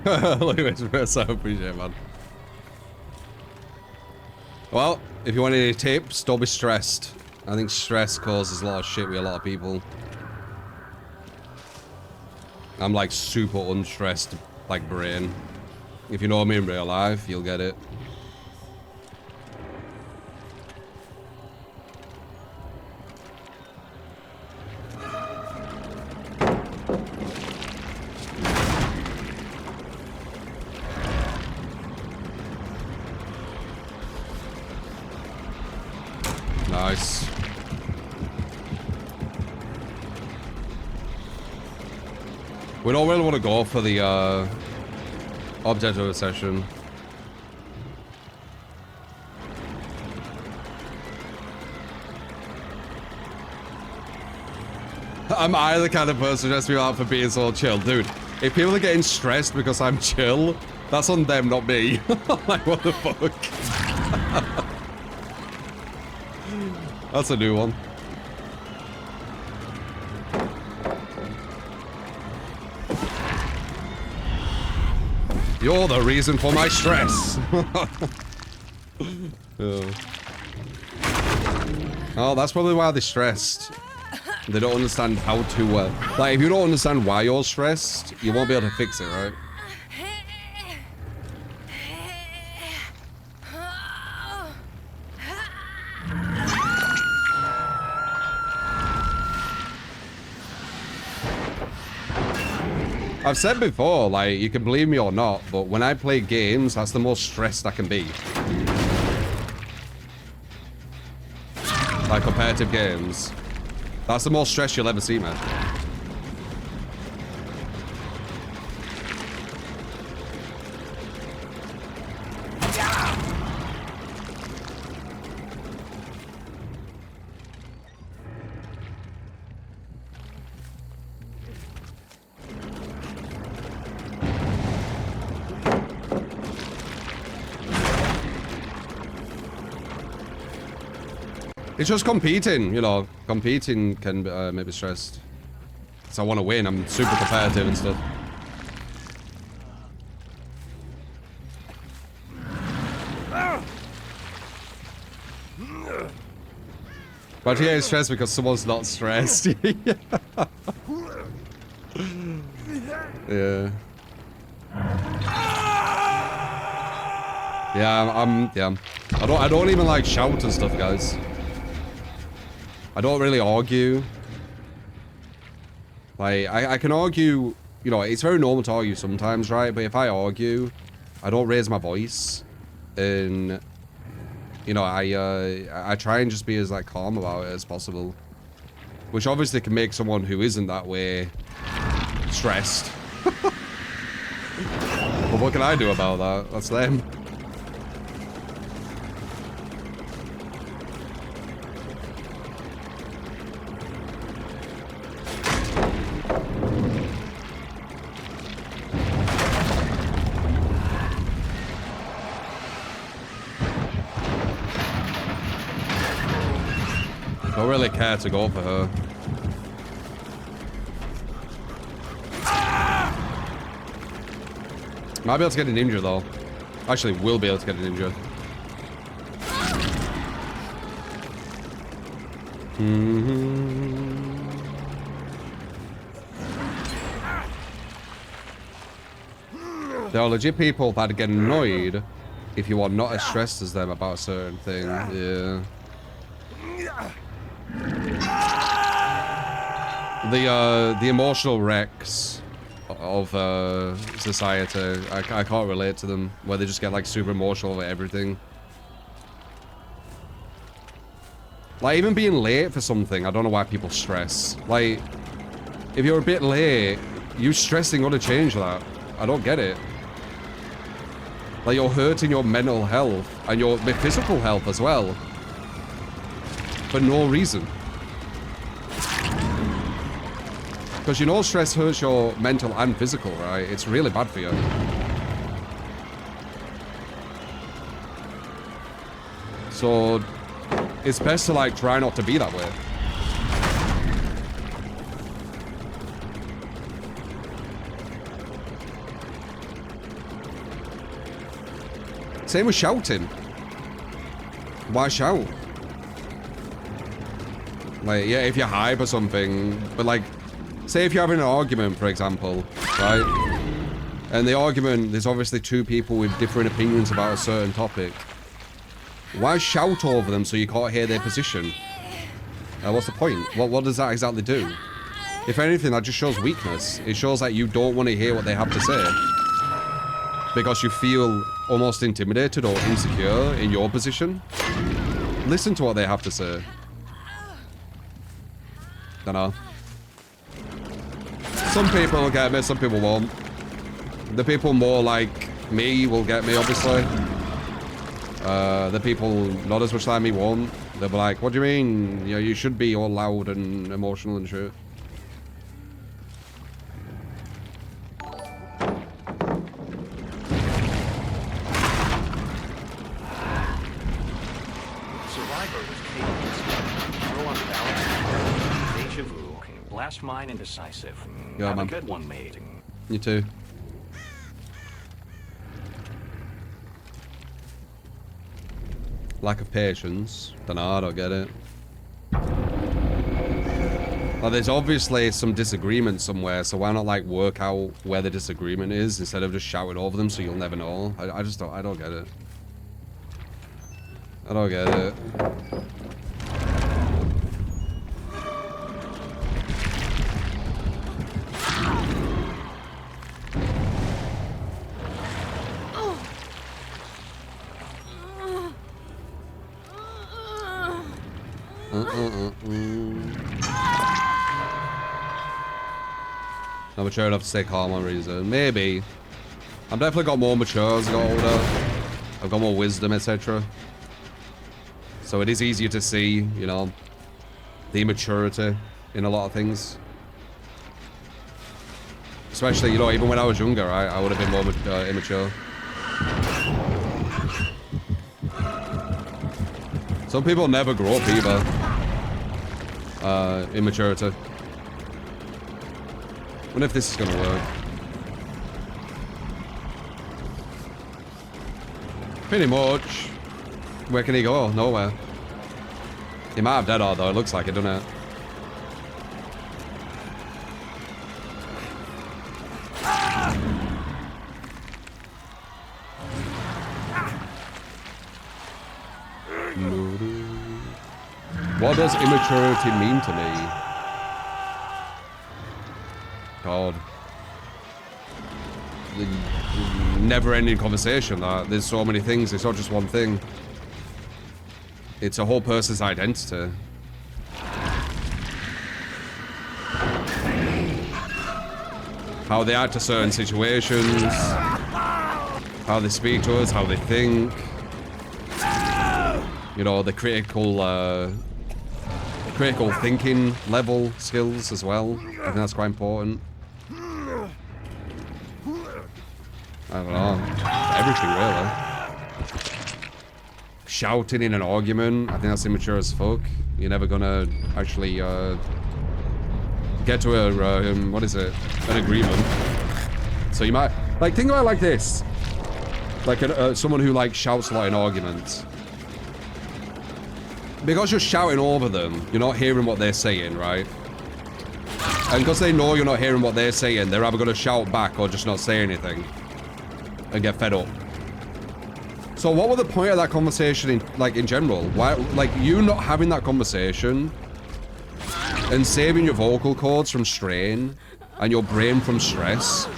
Look at this, I appreciate it, man. Well, if you want any tips, don't be stressed. I think stress causes a lot of shit with a lot of people. I'm like super unstressed, like brain. If you know me in real life, you'll get it. Nice. We don't really want to go for the object of obsession. Am I the kind of person who stress me out for being so chill? Dude, if people are getting stressed because I'm chill, that's on them, not me. Like, what the fuck? That's a new one. You're the reason for my stress. Oh. Oh, that's probably why they're stressed. They don't understand how to, like, if you don't understand why you're stressed, you won't be able to fix it, right? I've said before, like, you can believe me or not, but when I play games, that's the most stressed I can be. Like, competitive games. That's the most stress you'll ever see, man. It's just competing, you know. Competing can make me stressed. So I want to win. I'm super competitive and stuff. But yeah, it's stressed because someone's not stressed. Yeah. Yeah. I don't even like shout and stuff, guys. I don't really argue. Like, I can argue, you know, it's very normal to argue sometimes, right? But if I argue, I don't raise my voice. And, you know, I try and just be as, like, calm about it as possible. Which obviously can make someone who isn't that way stressed. But what can I do about that? That's them. Don't really care to go for her. Might be able to get a ninja though. Actually, will be able to get a ninja. There are legit people that get annoyed if you are not as stressed as them about a certain thing. Yeah. The emotional wrecks of society, I can't relate to them, where they just get like super emotional over everything. Like even being late for something, I don't know why people stress. Like, if you're a bit late, you stressing ought to change that. I don't get it. Like you're hurting your mental health and your physical health as well. For no reason. Because you know stress hurts your mental and physical, right? It's really bad for you. So it's best to like try not to be that way. Same with shouting. Why shout? Like, yeah, if you're hype or something, but like, say if you're having an argument, for example, right? And the argument, there's obviously two people with different opinions about a certain topic. Why shout over them so you can't hear their position? What's the point? What does that exactly do? If anything, that just shows weakness. It shows that you don't want to hear what they have to say. Because you feel almost intimidated or insecure in your position. Listen to what they have to say. Dunno. Some people will get me, some people won't. The people more like me will get me, obviously. The people not as much like me won't. They'll be like, what do you mean? You know, you should be all loud and emotional and shit. Last mine and decisive. Yeah, Have man. a good one, mate. You too. Lack of patience. Dunno, I don't get it. Well, there's obviously some disagreement somewhere, so why not like work out where the disagreement is instead of just shouting over them so you'll never know? I just don't, I don't get it. I don't get it. Not mature enough to stay calm on reason. Maybe. I've definitely got more mature as I got older. I've got more wisdom, etc. So it is easier to see, you know, the immaturity in a lot of things. Especially, you know, even when I was younger, I would have been more immature. Some people never grow up either. Immaturity. Wonder if this is gonna work. Pretty much. Where can he go? Nowhere. He might have dead art though, it looks like it, doesn't it? What does immaturity mean to me? God. Never-ending conversation. That there's so many things. It's not just one thing. It's a whole person's identity. How they act to certain situations. How they speak to us. How they think. You know, the critical thinking level skills as well. I think that's quite important. I don't know. Everything, really. Shouting in an argument, I think that's immature as fuck. You're never gonna actually get to a, what is it? An agreement. So you might, like, think about it like this. Like someone who, like, shouts a lot in arguments. Because you're shouting over them, you're not hearing what they're saying, right? And because they know you're not hearing what they're saying, they're either going to shout back or just not say anything. And get fed up. So what was the point of that conversation in general? Why, like, you not having that conversation and saving your vocal cords from strain and your brain from stress?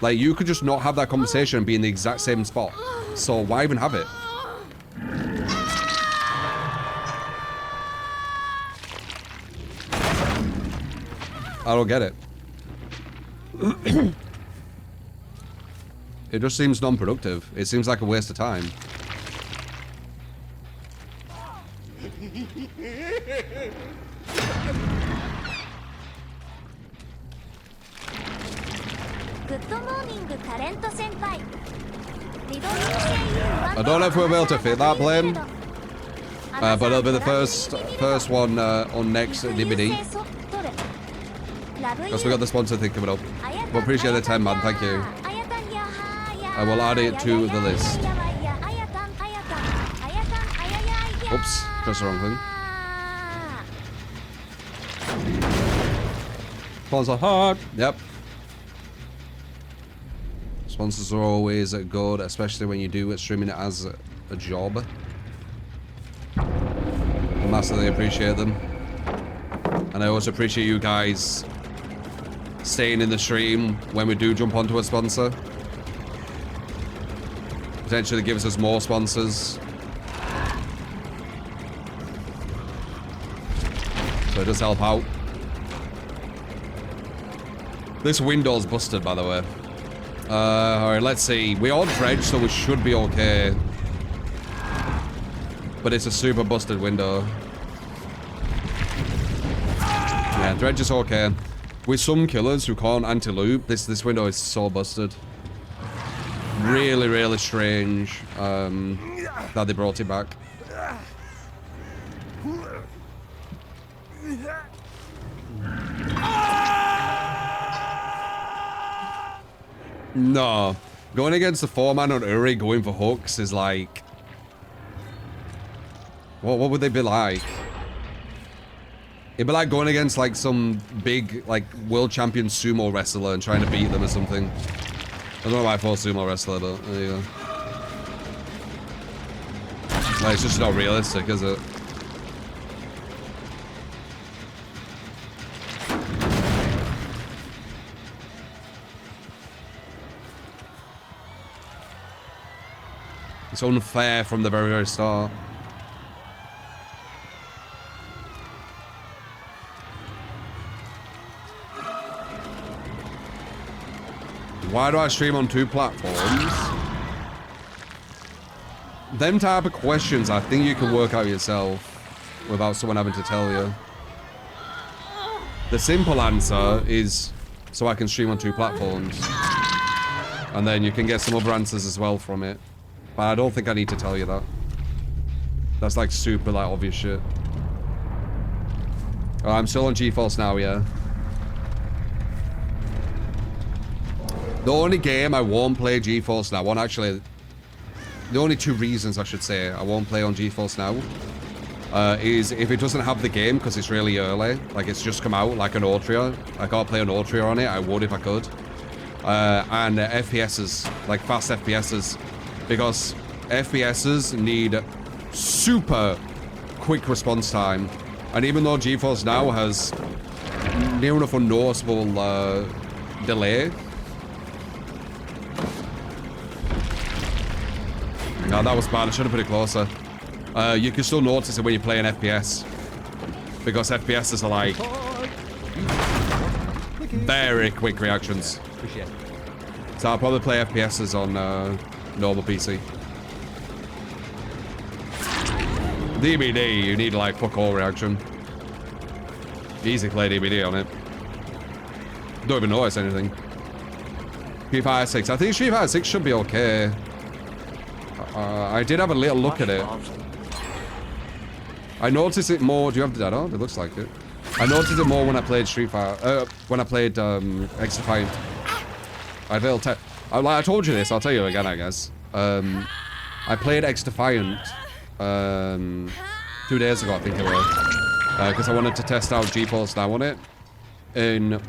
Like, you could just not have that conversation and be in the exact same spot. So why even have it? I don't get it. It just seems non-productive. It seems like a waste of time. I don't know if we'll be able to fit that plane, but it'll be the first one on next DVD. Because we got the sponsor thing coming up. But appreciate the 10, man. Thank you. I will add it to the list. Oops, pressed the wrong thing. Sponsor hard. Yep. Sponsors are always good, especially when you do streaming it as a job. I massively appreciate them. And I also appreciate you guys staying in the stream when we do jump onto a sponsor. Potentially gives us more sponsors. So it does help out. This window's busted, by the way. Alright, let's see. We're on dredge, so we should be okay. But it's a super busted window. Yeah, dredge is okay. With some killers who can't anti-loop, this window is so busted. Really, really strange that they brought it back. No. Going against the 4-man on Uri going for hooks is like... What would they be like? It'd be like going against like some big like world champion sumo wrestler and trying to beat them or something. I don't know why I thought sumo wrestler, but there you go. Like, it's just not realistic, is it? It's unfair from the very, very start. Why do I stream on 2 platforms? Them type of questions, I think you can work out yourself without someone having to tell you. The simple answer is so I can stream on 2 platforms. And then you can get some other answers as well from it. But I don't think I need to tell you that. That's like super like obvious shit. Oh, I'm still on GeForce now, yeah. The only game I won't play GeForce now, actually, the only 2 reasons I should say I won't play on GeForce now is if it doesn't have the game because it's really early, like it's just come out, like an Altria. I can't play an Altria on it, I would if I could. And FPSs, like fast FPSs, because FPSs need super quick response time. And even though GeForce Now has near enough unnoticeable delay. No, that was bad. I should have put it closer. You can still notice it when you play an FPS. Because FPSs are like... very quick reactions. So I'll probably play FPSs on normal PC. DBD, you need like fuck all reaction. Easy play DBD on it. Don't even notice anything. Street Fighter 6. I think Street Fighter 6 should be okay. I did have a little look at it. I noticed it more. Do you have the data? It looks like it. I noticed it more when I played Street Fighter. When I played X Defiant. I told you this. I'll tell you again, I guess. I played X Defiant 2 days ago, I think it was, because I wanted to test out GeForce Now on it, and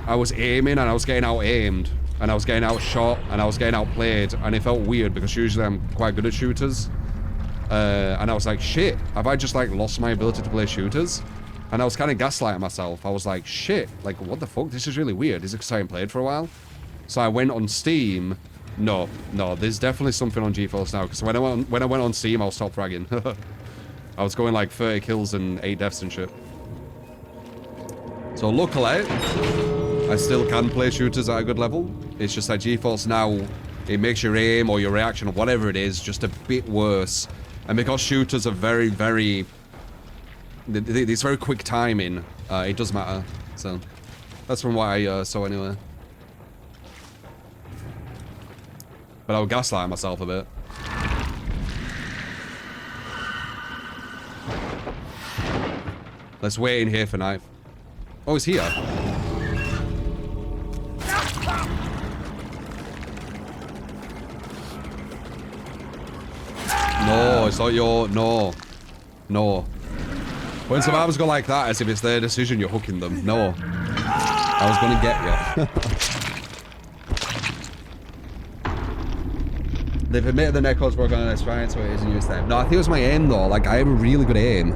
I was aiming and I was getting out aimed. And I was getting outshot, and I was getting outplayed, and it felt weird because usually I'm quite good at shooters. And I was like, shit, have I just like lost my ability to play shooters? And I was kind of gaslighting myself. I was like, shit, like what the fuck? This is really weird. Is it because I haven't played for a while? So I went on Steam. No, there's definitely something on GeForce Now, because when I went on Steam, I was top fragging. I was going like 30 kills and 8 deaths and shit. So luckily, I still can play shooters at a good level. It's just that GeForce Now, it makes your aim or your reaction or whatever it is just a bit worse. And because shooters are very, very... It's very quick timing, it does matter. So, that's from what I saw anyway. But I would gaslight myself a bit. Let's wait in here for knife. Oh, he's here. it's not your... No. No. When survivors go like that, as if it's their decision, you're hooking them. No. I was gonna get you. They've admitted the netcode's broken and it's fine, so it isn't used them. No, I think it was my aim, though. Like, I have a really good aim.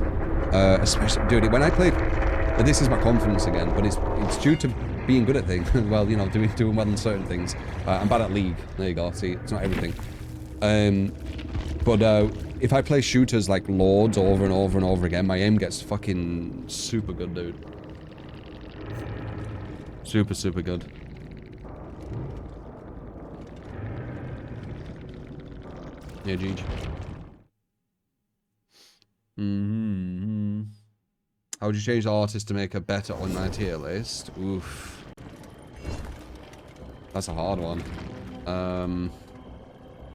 Especially... Dude, when I played... And this is my confidence again, but it's due to being good at things. Well, you know, doing well in certain things. I'm bad at League. There you go. See, it's not everything. But if I play shooters like loads over and over and over again, my aim gets fucking super good, dude. Super, super good. Yeah, GG. How would you change the artist to make a better online tier list? Oof. That's a hard one.